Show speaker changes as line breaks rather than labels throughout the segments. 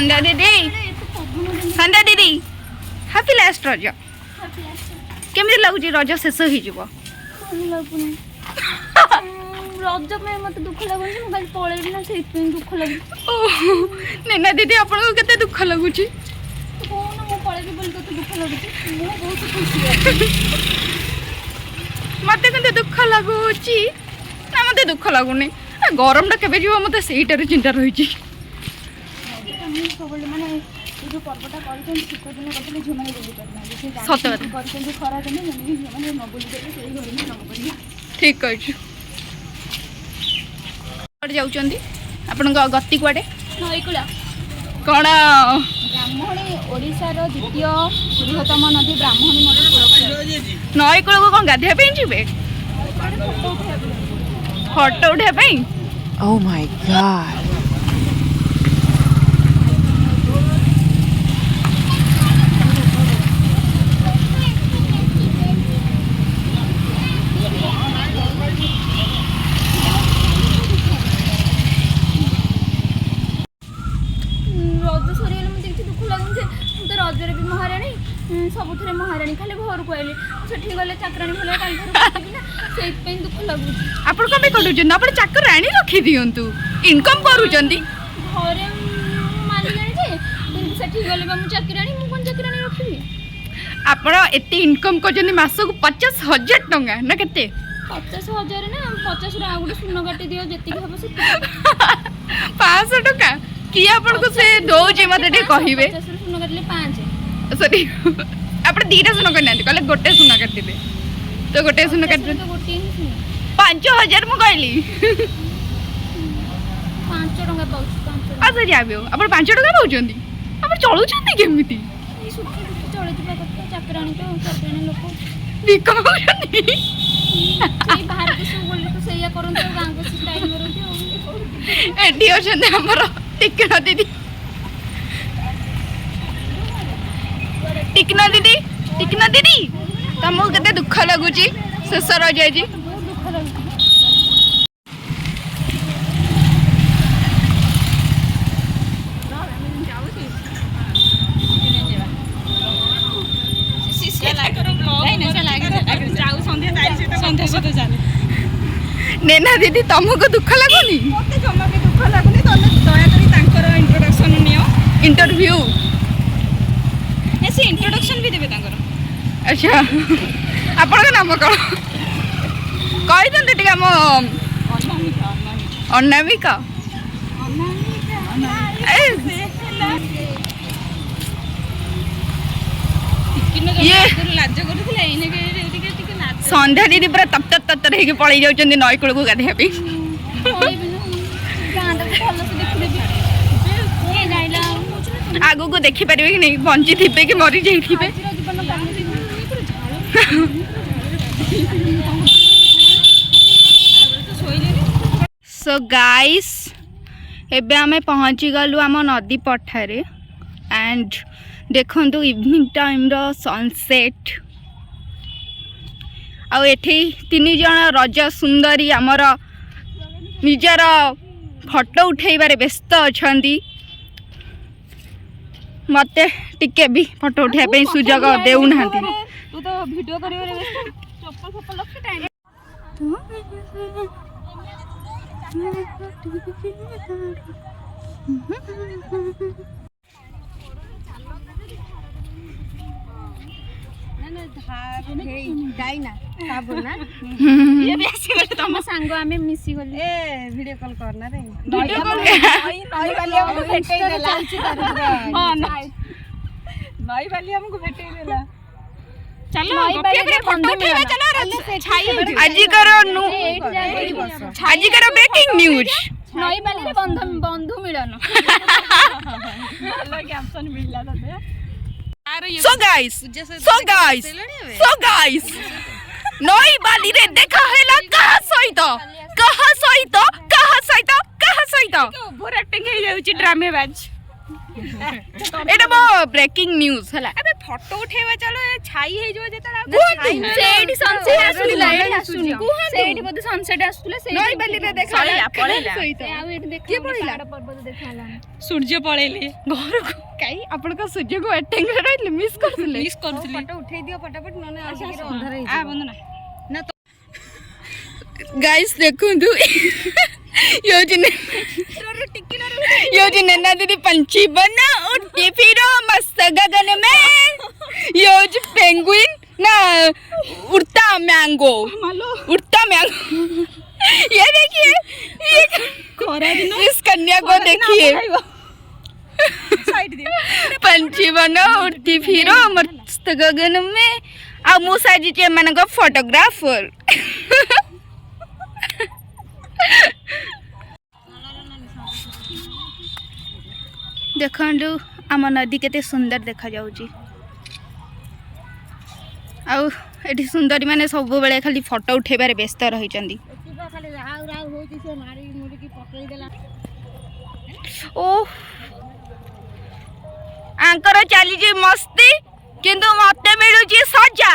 संध्या दीदी संध्या दीदी happy last रज केमती लगुच रज शेष हो
रज में मत दुख लगुच मुझे पलैबी ना से दुख लगुच
नैना दीदी आपको केते दुख लगुच
कौन मु पलैबी बोल तो दुख लगुच मु बहुत खुशी
मत के दुख लगुच ना मत दुख लगुनि गरम टा केबे जीव मत सेटार चिंता रही
सब माने जो पर्वटा कर शीत दिन करते झील मैंने बुली पारे
सत
खरा दिन झील मैंने न बुली पारे से घर में काम कर
ठीक अच्छे जाऊँगी आपण गति कुआडे
नईकूला
कौन
ब्राह्मणी ओडिशार द्वितीय बृहत्तम नदी ब्राह्मणी नदी
नई कूल को कौन गाधे जी फोटो उठाई
Oh my god.
रज सरीगले मुझे देखी दुख लगुचे तो रजरे भी महाराणी सबुथे महाराणी खाली घर को आइले सेठी गले चाकराणी भले काल से दुख लगुच
आप चाकर राणी रखी दिंतु इनकम करुँच
घरे मालिकाणी जे सेठी गले मु चाकराणी मु कोन चाकराणी रखी
आप एत इनकम कर मासक 50,000 टंका ना केते
50,000 ना 50 रा गोटे सुन काटी दियो जति हम से
500 टंका कि आपको से दौजे मत कहे
50 सुन काटले 5
सॉरी आप दीटा सुन करना कहले गोटे सुन काटि तो गोटे सुन काट
तो गोटे ही सुन
5,000 मु कहली
5 टंका पाउछ 5
अच्छा जाबे आप 5 टंका पाउछंती आप चलुछंती केमिति
सुखी चले जिबा कथा चाकराणी तो चाकराणी लोक
भिक मागुछंती
सेई बाहर के सब बोल तो सैया करन तो गांव को स्टाइल करन
एडी अछंती हमर टिकना दीदी टिकना दीदी तुमको केते दुख लगुची शेष रज जी
बहुत दुख लगुच
नैना दीदी तुमको दुख लगुनि
मते जमा भी दुख लागुनी तने दया करी तांकर इंट्रोडक्शन नियो
इंटरव्यू
ऐसे इंट्रोडक्शन भी देबे तांकर
अच्छा आपन नाम कौन कहि दंते टिक हम अनामिका ये
लाज करथले एने के
संध्या दीदी पूरा तप होके पड़े जाऊँ नई कूल को गाधे आगू को देखी पारे कि नहीं बंची थे कि मरी जाइए सो गाइस एबे आमे पहुँची गलु आम नदी पठारे एंड देखु इवनिंग टाइम रो सनसेट आउ एठी 3 जन रज सुंदरी आमर निजर फोटो उठेबारे व्यस्त अछंती मते टिके भी फोटो उठाइबे सुजग देउ नाहंती
तू तो वीडियो करियो रे चप्पल फप्पल लख टाइम
डाइना साबुन ना
ये भी आसी गले
तम सांग आमे मिसी गले
ए वीडियो कॉल करना रे
वीडियो कॉल
नई वाली हमको भेटै देला हां नई वाली हमको भेटै देला
चलो गप्पे करे फोटो उठेबा चलो छाई आज करो आज करो ब्रेकिंग न्यूज
नई वाली रे बंधु मिलन
हेलो कैप्शन मिलला तते
So guys नई बाली रे देखा हैला कहा सहित
ओवर एक्टिंग हे जाउची ड्रामेबाज
एटा बो ब्रेकिंग न्यूज हला
अबे फोटो उठेबा चलो छाई हे जो जेतला
सेठी सनसेट आसुला सुनी सेठी बद सनसेट आसुला सेठी
नई बाली रे देखा
पळेला
आ एठी देख
के पळेला सूर्य पळेले घर को काई आपण का सूर्य को अटेंग रहिले मिस करथले
फोटो उठेई दियो फटाफट नने आसी के अंधार हे आ बंदना ना तो
गाइस देखंतु योजना ना दीदी पंछी बना उड़ती फिरो मस्त गगन में योज पेंगुइन ना उड़ता मैंगो ये देखिए इस कन्या को देखिए पंछी बनो उड़ती फिरो मस्त गगन में आ मूसा जी के मन को फोटोग्राफर देखंडु आम नदी केते सुंदर देखा जाउची आउ एठी सुंदरी माने सब बेले खाली फोटो उठेबारे व्यस्त रही चंदी ओ आंकर चली जी मस्ती किंतु मते मिलुची सजा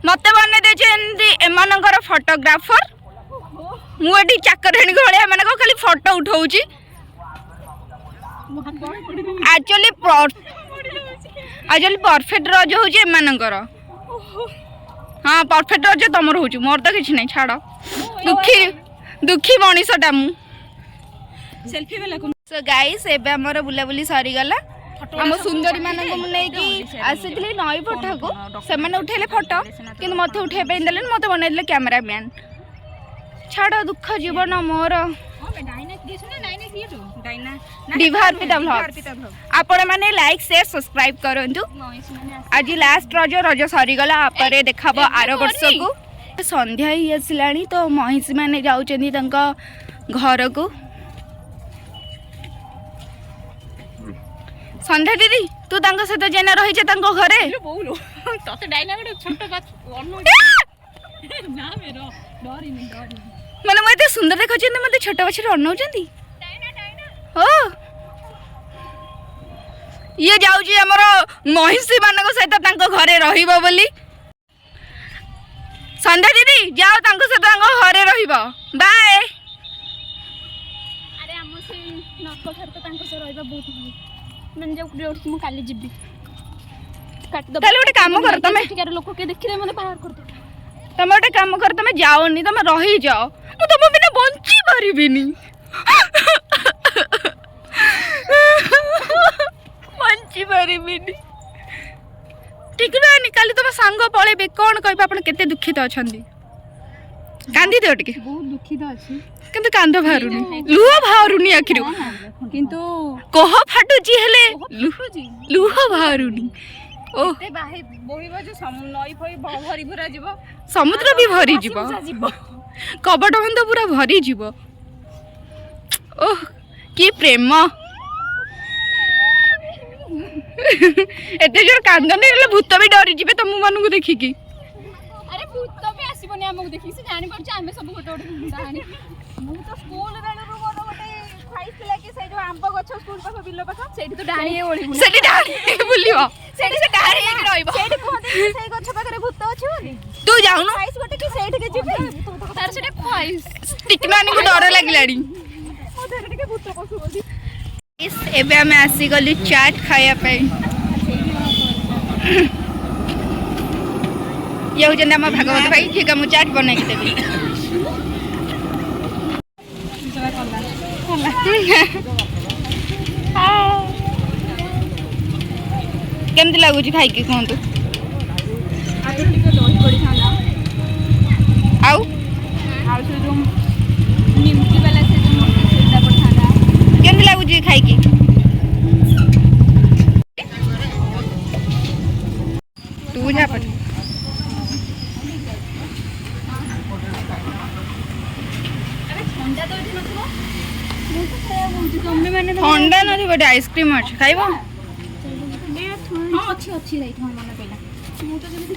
मते बने देछेंदी एमानकर फोटोग्राफर मु एठी चाकराणी घळे माने को खाली फोटो उठाउची एक्चुअली परफेक्ट रज होची एमानकर हाँ परफेक्ट रज तमर होची मोर तो किछ नै छाड़ दुखी मनीषटा मु
सेल्फी बेला
सो गाइस एबे हमर बुलाबुली सरी गला हम सुंदरी मानक मु नै कि आसीतली नई पठा को से माने उठेले फोटो किंतु मते उठे पे देले मते बनेले कैमरामैन छाड़ दुख जीवन मोर आपण माने लाइक शेयर सब्सक्राइब करंतु आज लास्ट रज सरी गला आपरे देखाबो आर वर्ष को संध्या ही आसिलानी तो महिषी माने जाउचंदी तंका घर को संध्या दीदी तू तांका सहित जेना रही छ तांको घरे
तते डायना गोटे छोट बात ना मेरो डरिनी
माने मते सुंदर देखौ छ मते छोट बछर अनौचंदी हो ये जाउची हमर महिषी मानक सहित तांको घरे रहिबो बोली संध्या दीदी जाओ तांको सहित तांको घरे रहिबो बाय
अरे हम से नक घर तो तांको से रहिबा बहुत भल मन जो उठी मु काली जिबी काट दो
ताले ओटे काम कर तमे
ठीक लोक के देखिले मने बाहर कर दो
तमे ओटे काम कर तमे जाओनी तमे रही जाओ मु तमे बिना बंची परिबिनी बंची परिबिनी ठीक ना निकाली तमे सांग पळेबे कोन कहबा आपण केते दुखित अछंदी कांदी दे ओटके
बहुत दुखित अछि
किंतु कांद भारुनी लुह भारुनी आखिर
किंतु
कह फाटुची हेले लुह भारुनी ओ
ते बाहे बोहिबो जो नई फई भरी भरा जीवो
समुद्र भी भरी जीवो कबट बंध पूरा भरी जीवो ओह की प्रेम एते जोर कांदने रे भूत भी डरी जीवे तुम मानु को देखि की
अरे भूत भी आसीबनी हमक देखि से जानि परछ आमे सब गोटे गोटे कहानी मु तो स्कूल बेल रो मोर गोटे खाइस ला कि से जो आंब गछ स्कूल पाख बिल्लो पाख सेठी तो डाणी ओळी
सेठी डाणी बुलियो
सेठी से डाणी एक रहइबो सेठी कहते से गछ पाखरे भूत अछि बोली
तू जाउनु
खाइस गोटे कि सेठी के जिबे तार सेटा खाइस
टिकनानी को डर लागिलाडी
मो धरे के भूत पसु बोली
इस एबे हमें आसी गली चाट खाया पे ये हो जंदा भागवत भाई ठीक है मु चाट बना के देबी केमती लागुची खाई के कहंतु
आदर टिके दही पड़ी थाना
आउ
आ से जो निमकी वाला से जो सेटा पठाना
केमती लागुची खाई के तू जा पट
ठंडा तो इठी नथबो मु तो खाया बोलती तम्मे माने
ठंडा नहीं बटे आइसक्रीम अच्छे खाइबो
हां अच्छी अच्छी रही थोन मन पहला मु तो जल्दी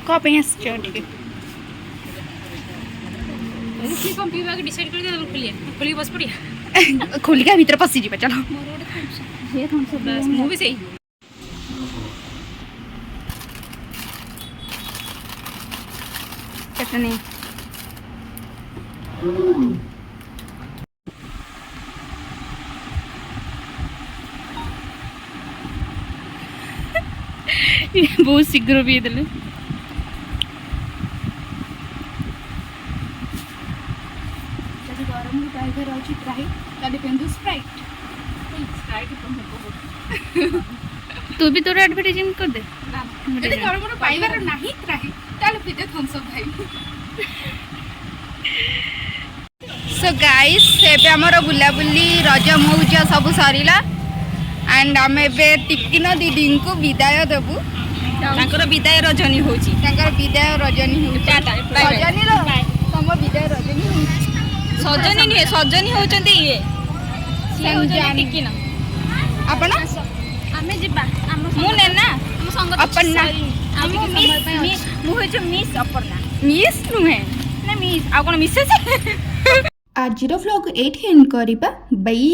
कप यहाँ चट के
देखि कम पीवा के डिसाइड कर दे खोली बस पड़िया
खोल के भीतर पसी जी चलो
मोर ओटे ये थोन सब
बस मु भी सही
ସେଟା ନେଇ ବହୁତ ଶୀଘ୍ର ପିଇ ଦେଲେ। ଯଦି ଗରମ ଟାଇଗର ଅଛି ଟ୍ରାଇ ତାହେଲେ ପିନ୍ଧୁ ସ୍ପ୍ରାଇଟ୍। ତୁ ବି ତୋର ଆଡଭର୍ଟାଇଜମେଣ୍ଟ କରିଦେ। ଯଦି ଗରମର ପାଇବାର ନାହିଁ ଟ୍ରାଇ ତାହେଲେ ପିଜା ଥମ୍ସ ଅପ୍ ଭାଇ। ସୋ ଗାଇସ୍ ଏବେ ଆମର ବୁଲାବୁଲି ରଜ ମଉଜ ସବୁ ସରିଲା ଆଣ୍ଡ ଆମେ ଏବେ ଟିକିନ ଦିଦିଙ୍କୁ ବିଦାୟ ଦେବୁ।
ତାଙ୍କର ବିଦାୟ ରଜନୀ ହଉଛି।
ତାଙ୍କର ବିଦାୟ ରଜନୀ ହେଉଛି। ରଜନୀର ତମ ବିଦାୟ ରଜନୀ ହେଉଛି।
ସଜନୀ ନୁହେଁ, ସଜନୀ ହଉଛନ୍ତି ଇଏ। ସିଏ ହଉଛନ୍ତି ଟିକିନ।
ଆପଣ
ଆମେ ଯିବା ଆମ
ମୁଁ ନେନା
ଆମ ସଙ୍ଗ
ଅପର୍ଣ୍ଣା
ମୁଁ ହଉଛି ମିସ୍ ଅପର୍ଣ୍ଣା।
ମିସ୍ ନୁହେଁ
ନା ମିସ୍ ଆଉ କଣ ମିସେସ୍?
ଆଜିର ଭ୍ଲଗ୍ ଏଇଠି ଏଣ୍ଡ କରିବା। ବାଇ।